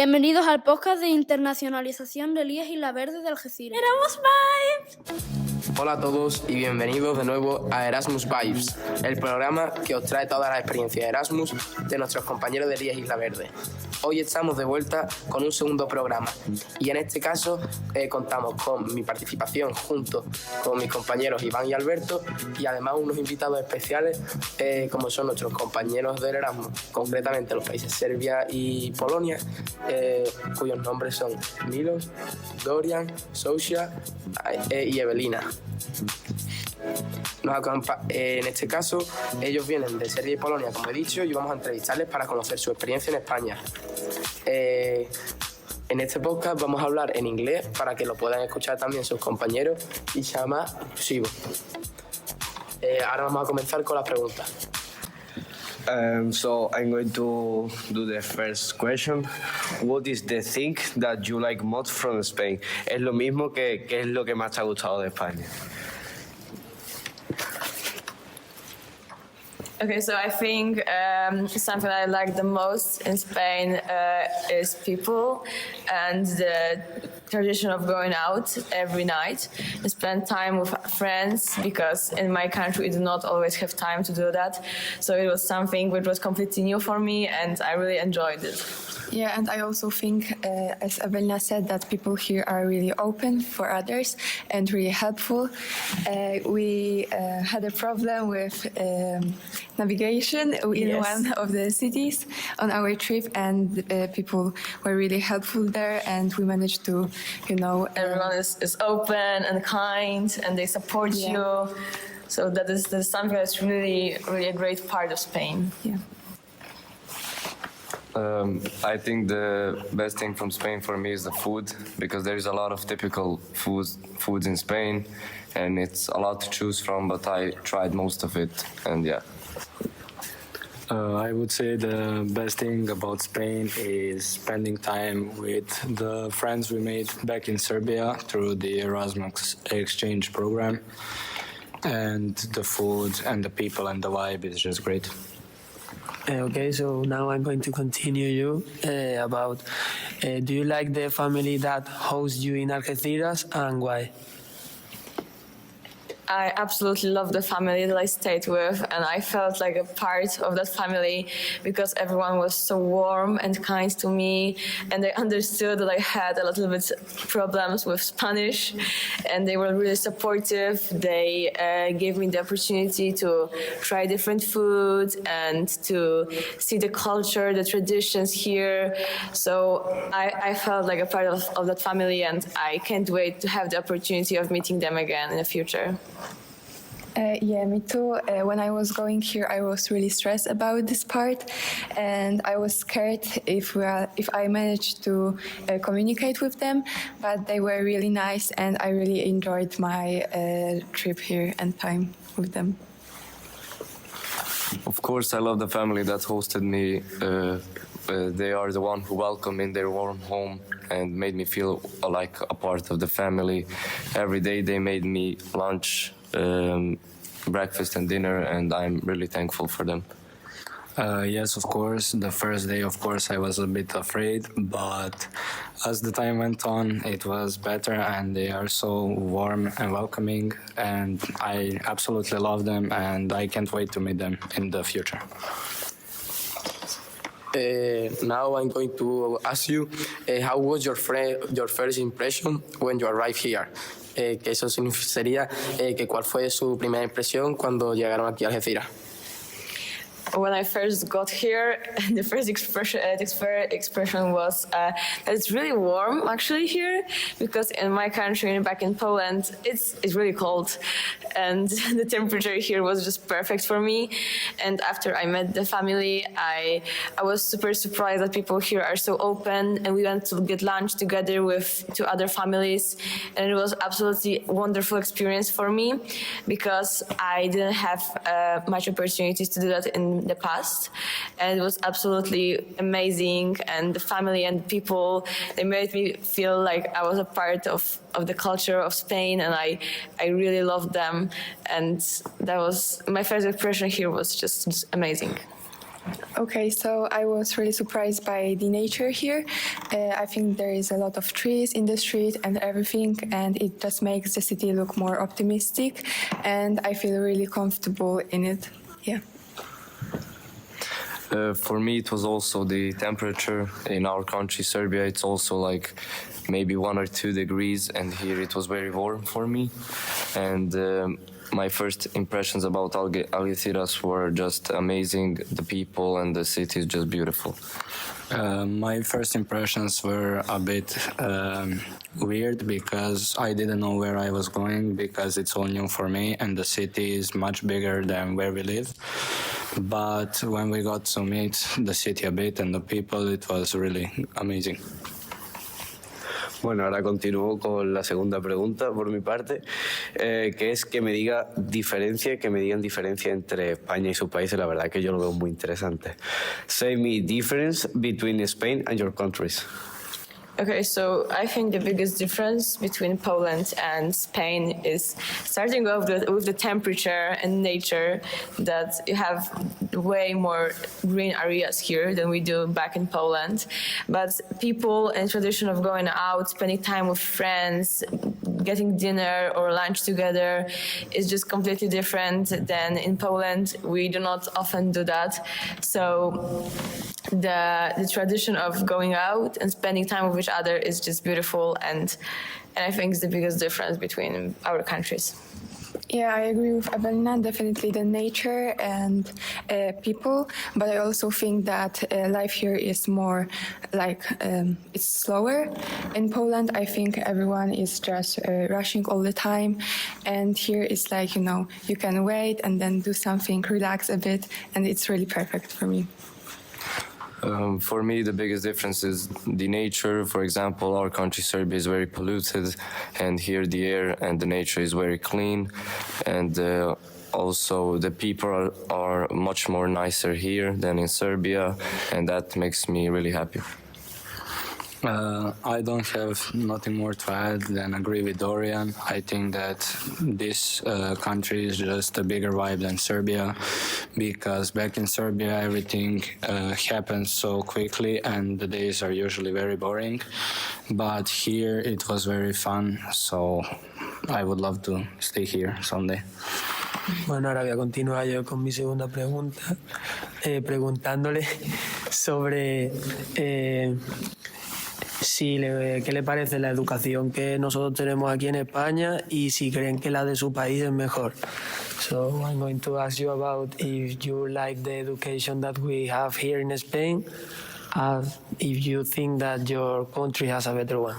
Bienvenidos al podcast de Internacionalización de Elías Isla Verde de Algeciras. ¡Erasmus Vibes! Hola a todos y bienvenidos de nuevo a Erasmus Vibes, el programa que os trae todas las experiencias de Erasmus de nuestros compañeros de Elías Isla Verde. Hoy estamos de vuelta con un segundo programa y en este caso contamos con mi participación junto con mis compañeros Iván y Alberto y además unos invitados especiales como son nuestros compañeros del Erasmus, concretamente los países Serbia y Polonia, cuyos nombres son Milos, Dorian, Sofia y Evelina. En este caso, ellos vienen de Serbia y Polonia, como he dicho, y vamos a entrevistarles para conocer su experiencia en España. En este podcast vamos a hablar en inglés para que lo puedan escuchar también sus compañeros y sea más inclusivo. Ahora vamos a comenzar con las preguntas. So I'm going to do the first question. What is the thing that you like most from Spain? Es lo mismo que ¿qué es lo que más te ha gustado de España? Okay, so I think something I like the most in Spain is people and the tradition of going out every night and spend time with friends, because in my country we do not always have time to do that. So it was something which was completely new for me and I really enjoyed it. Yeah, and I also think, as Evelina said, that people here are really open for others and really helpful. We had a problem with navigation in one of the cities on our trip, and people were really helpful there, and we managed to, Everyone is open and kind, and they support you. So that's something that's really, really a great part of Spain. Yeah. I think the best thing from Spain for me is the food, because there is a lot of typical foods in Spain, and it's a lot to choose from, but I tried most of it, and yeah. I would say the best thing about Spain is spending time with the friends we made back in Serbia through the Erasmus exchange program, and the food and the people and the vibe is just great. Okay, so now I'm going to continue you about do you like the family that hosts you in Algeciras and why? I absolutely love the family that I stayed with, and I felt like a part of that family because everyone was so warm and kind to me, and they understood that I had a little bit problems with Spanish, and they were really supportive. They gave me the opportunity to try different food and to see the culture, the traditions here. So I felt like a part of that family, and I can't wait to have the opportunity of meeting them again in the future. Yeah, me too. When I was going here, I was really stressed about this part, and I was scared if I managed to communicate with them. But they were really nice, and I really enjoyed my trip here and time with them. Of course, I love the family that hosted me. They are the one who welcomed me in their warm home and made me feel like a part of the family. Every day they made me lunch, breakfast and dinner, and I'm really thankful for them. Yes, of course. The first day, of course, I was a bit afraid, but as the time went on, it was better, and they are so warm and welcoming, and I absolutely love them, and I can't wait to meet them in the future. Now I'm going to ask you, how was your first impression when you arrived here? Que eso sería que cuál fue su primera impresión cuando llegaron aquí a Algeciras. When I first got here, the first expression was that it's really warm actually here, because in my country, back in Poland, it's really cold, and the temperature here was just perfect for me. And after I met the family, I was super surprised that people here are so open, and we went to get lunch together with two other families, and it was absolutely wonderful experience for me, because I didn't have much opportunities to do that in the past, and it was absolutely amazing. And the family and people, they made me feel like I was a part of the culture of Spain, and I really loved them. And that was my first impression here, was just amazing. Okay, so I was really surprised by the nature here. I think there is a lot of trees in the street and everything, and it just makes the city look more optimistic, and I feel really comfortable in it. Yeah. For me, it was also the temperature in our country, Serbia. It's also like maybe 1 or 2 degrees, and here it was very warm for me. And my first impressions about Algeciras were just amazing. The people and the city is just beautiful. My first impressions were a bit weird because I didn't know where I was going because it's all new for me and the city is much bigger than where we live. But when we got to meet the city a bit and the people, it was really amazing. Bueno, ahora continúo con la segunda pregunta por mi parte, que es que me digan diferencia entre España y sus países. La verdad que yo lo veo muy interesante. Say me difference between Spain and your countries. Okay, so I think the biggest difference between Poland and Spain is starting off with the temperature and nature, that you have way more green areas here than we do back in Poland. But people and tradition of going out, spending time with friends, getting dinner or lunch together is just completely different than in Poland. We do not often do that. So the tradition of going out and spending time with each other is just beautiful, and I think it's the biggest difference between our countries. Yeah, I agree with Evelina, definitely the nature and people, but I also think that life here is more like, it's slower. In Poland, I think everyone is just rushing all the time, and here it's like, you can wait and then do something, relax a bit, and it's really perfect for me. For me, the biggest difference is the nature. For example, our country, Serbia, is very polluted, and here the air and the nature is very clean. And also, the people are much more nicer here than in Serbia, and that makes me really happy. I don't have nothing more to add than agree with Dorian. I think that this country is just a bigger vibe than Serbia, because back in Serbia everything happens so quickly and the days are usually very boring. But here it was very fun, so I would love to stay here someday. Bueno, ahora voy a continuar yo con mi segunda pregunta, preguntándole sobre qué le parece la educación que nosotros tenemos aquí en España y si creen que la de su país es mejor. So I'm going to ask you about if you like the education that we have here in Spain, if you think that your country has a better one.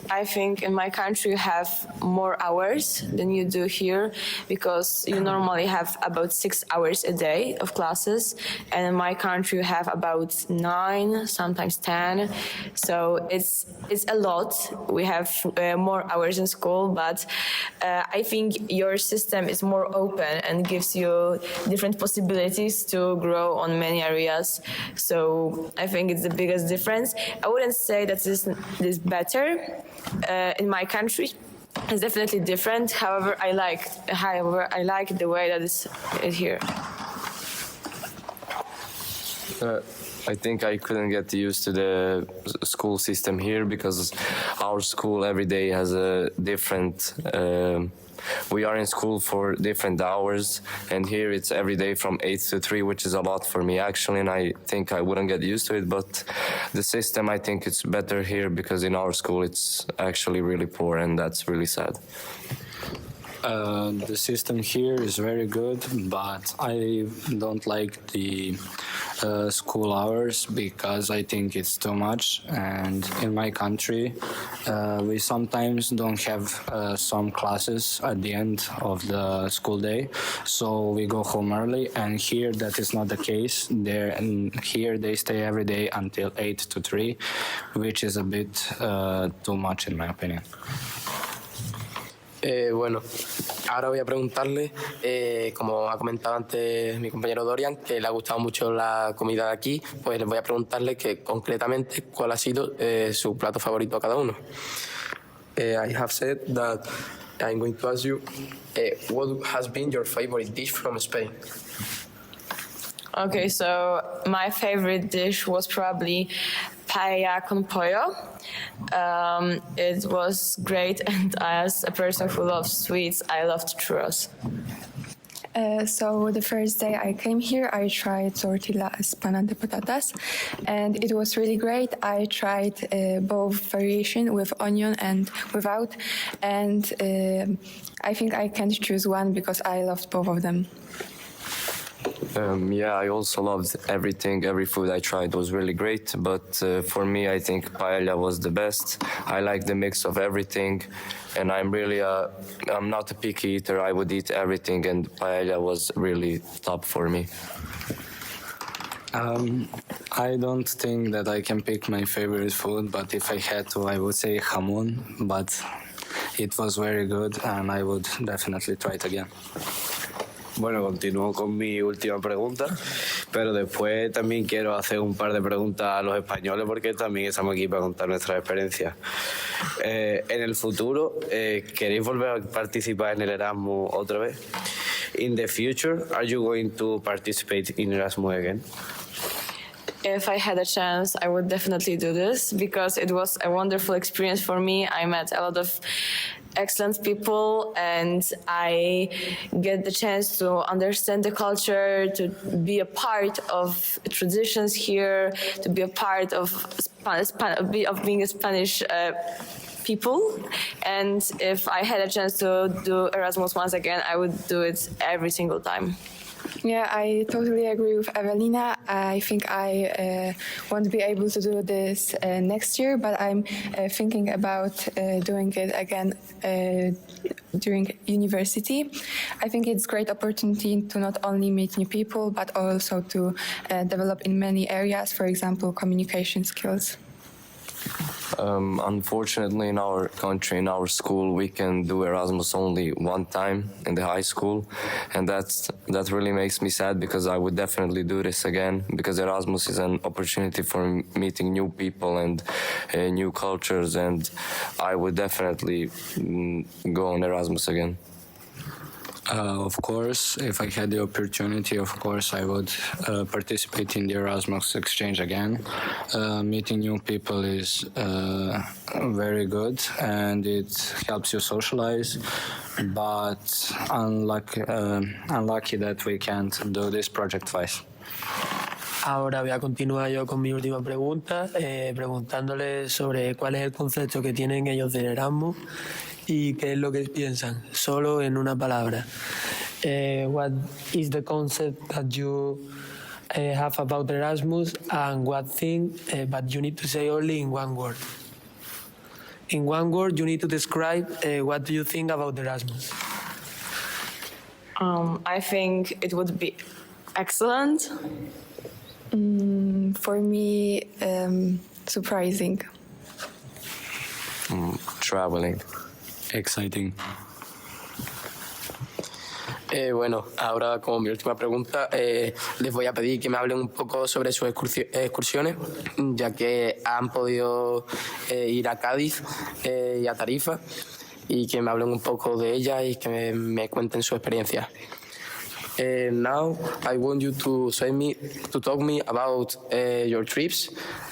I think in my country you have more hours than you do here, because you normally have about 6 hours a day of classes, and in my country you have about 9, sometimes 10. So it's a lot. We have more hours in school, but I think your system is more open and gives you different possibilities to grow on many areas. So I think it's the biggest difference. I wouldn't say that this is better in my country. It's definitely different. However, I like the way that it's here. I think I couldn't get used to the school system here because our school every day has a different. We are in school for different hours, and here it's every day from 8 to 3, which is a lot for me actually, and I think I wouldn't get used to it. But the system, I think it's better here because in our school it's actually really poor, and that's really sad. The system here is very good, but I don't like the school hours because I think it's too much. And in my country, we sometimes don't have some classes at the end of the school day, so we go home early. And here that is not the case. Here they stay every day until 8 to 3, which is a bit too much in my opinion. Bueno, ahora voy a preguntarle, como ha comentado antes mi compañero Dorian, que le ha gustado mucho la comida de aquí, pues les voy a preguntarle que concretamente cuál ha sido su plato favorito a cada uno. I have said that I'm going to ask you, what has been your favorite dish from Spain? Okay, so my favorite dish was probably paella con pollo. It was great, and as a person who loves sweets, I loved churros. So the first day I came here, I tried tortillas pan de patatas, and it was really great. I tried both variation with onion and without, and I think I can't choose one because I loved both of them. Yeah, I also loved everything. Every food I tried was really great, but for me, I think paella was the best. I like the mix of everything, and I'm not a picky eater. I would eat everything, and paella was really top for me. I don't think that I can pick my favorite food, but if I had to, I would say jamón, but it was very good, and I would definitely try it again. Bueno, continúo con mi última pregunta, pero después también quiero hacer un par de preguntas a los españoles porque también estamos aquí para contar nuestras experiencias. En el futuro, ¿queréis volver a participar en el Erasmus otra vez? In the future, are you going to participate in Erasmus again? If I had a chance, I would definitely do this because it was a wonderful experience for me. I met a lot of excellent people, and I get the chance to understand the culture, to be a part of traditions here, to be a part of being a Spanish people. And if I had a chance to do Erasmus once again, I would do it every single time. Yeah, I totally agree with Evelina. I think I won't be able to do this next year, but I'm thinking about doing it again during university. I think it's a great opportunity to not only meet new people, but also to develop in many areas, for example, communication skills. Unfortunately, in our country, in our school, we can do Erasmus only one time in the high school, and that really makes me sad because I would definitely do this again because Erasmus is an opportunity for meeting new people and new cultures, and I would definitely go on Erasmus again. Of course, if I had the opportunity, of course, I would participate in the Erasmus exchange again. Meeting new people is very good and it helps you socialize, but unlucky that we can't do this project twice. Ahora voy a continuar yo con mi última pregunta, preguntándole sobre cuál es el concepto que tienen ellos del Erasmus y qué es lo que piensan, solo en una palabra. What is the concept that you have about Erasmus and what thing, but you need to say only in one word. In one word, you need to describe what do you think about Erasmus. I think it would be excellent. For me, surprising. Traveling. Exciting. Bueno, ahora como mi última pregunta, les voy a pedir que me hablen un poco sobre sus excursiones, ya que han podido ir a Cádiz y a Tarifa, y que me hablen un poco de ellas y que me cuenten su experiencia. Now I want you to talk me about your trips,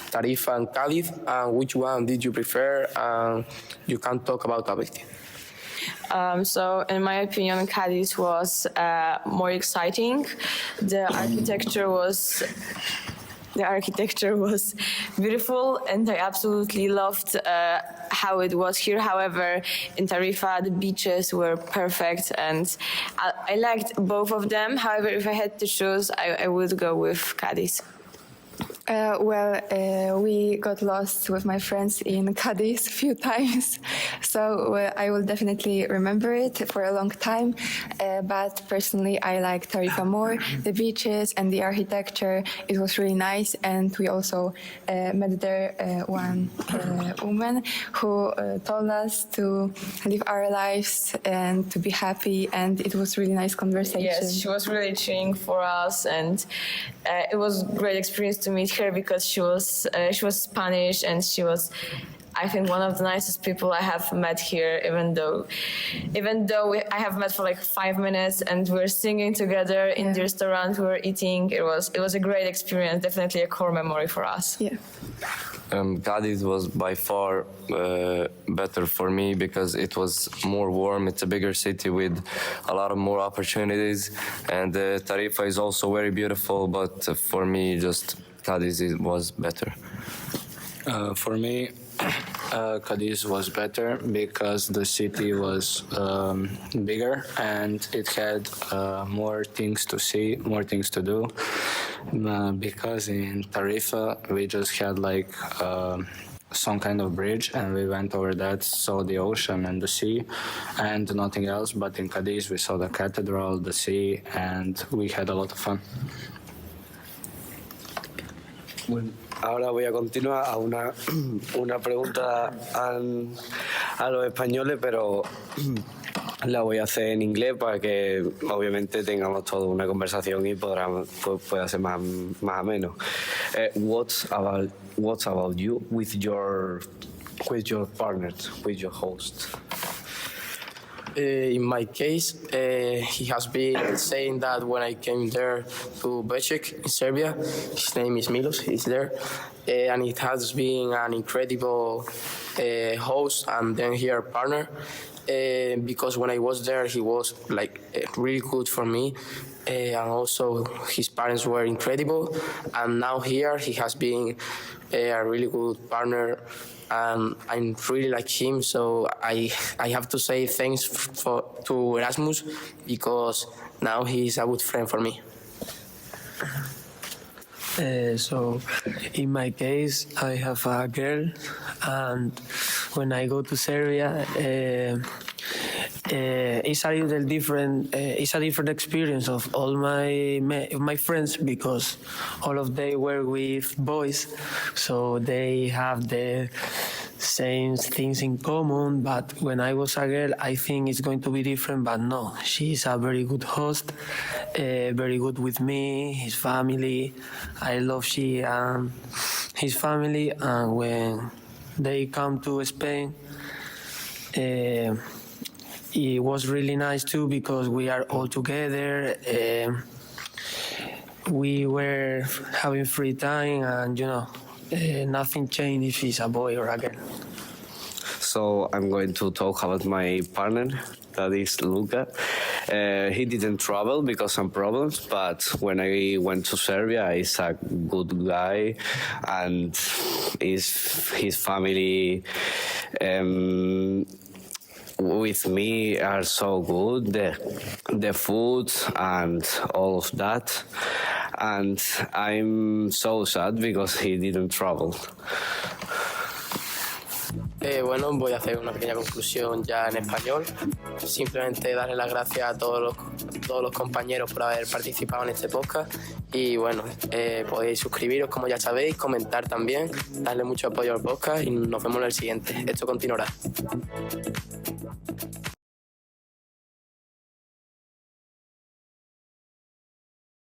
Tarifa and Cádiz, and which one did you prefer, and you can talk about everything. So, in my opinion, Cádiz was more exciting. The architecture was beautiful, and I absolutely loved how it was here. However, in Tarifa, the beaches were perfect, and I liked both of them. However, if I had to choose, I would go with Cádiz. We got lost with my friends in Cadiz a few times, so I will definitely remember it for a long time. But personally, I like Tarifa more. The beaches and the architecture, it was really nice. And we also met there one woman who told us to live our lives and to be happy. And it was really nice conversation. Yes, she was really cheering for us, and it was a great experience to meet her because she was Spanish and she was I think one of the nicest people I have met here, even though I have met for like 5 minutes and we're singing together in the restaurant we were eating. It was a great experience, definitely a core memory for us. Yeah. Cadiz was by far better for me because it was more warm. It's a bigger city with a lot of more opportunities, and Tarifa is also very beautiful. But for me, just Cadiz was better. For me, Cadiz was better because the city was bigger and it had more things to see, more things to do. Because in Tarifa, we just had like some kind of bridge and we went over that, saw the ocean and the sea and nothing else. But in Cadiz, we saw the cathedral, the sea, and we had a lot of fun. Bueno, ahora voy a continuar a una pregunta a los españoles, pero la voy a hacer en inglés para que obviamente tengamos toda una conversación y pueda ser más ameno. What's about you with your partners, with your host? In my case, he has been saying that when I came there to Becek in Serbia, his name is Milos, he's there, and it has been an incredible host and then here partner, because when I was there, he was like really good for me, and also his parents were incredible, and now here he has been a really good partner. And I really like him, so I have to say thanks to Erasmus because now he's a good friend for me. So in my case, I have a girl, and when I go to Serbia, it's a little different. It's a different experience of all my friends because all of them were with boys, so they have the same things in common. But when I was a girl, I think it's going to be different. But no, she's a very good host, very good with me, his family. I love she and his family, and when they come to Spain, it was really nice too because we are all together. We were having free time, and nothing changed if he's a boy or a girl. So I'm going to talk about my partner, that is Luca. He didn't travel because some problems, but when I went to Serbia, he's a good guy, and his family with me are so good, the food and all of that, and I'm so sad because he didn't travel. Bueno, voy a hacer una pequeña conclusión ya en español. Simplemente darle las gracias a todos los compañeros por haber participado en este podcast. Y bueno, podéis suscribiros como ya sabéis, comentar también, darle mucho apoyo al podcast y nos vemos en el siguiente. Esto continuará.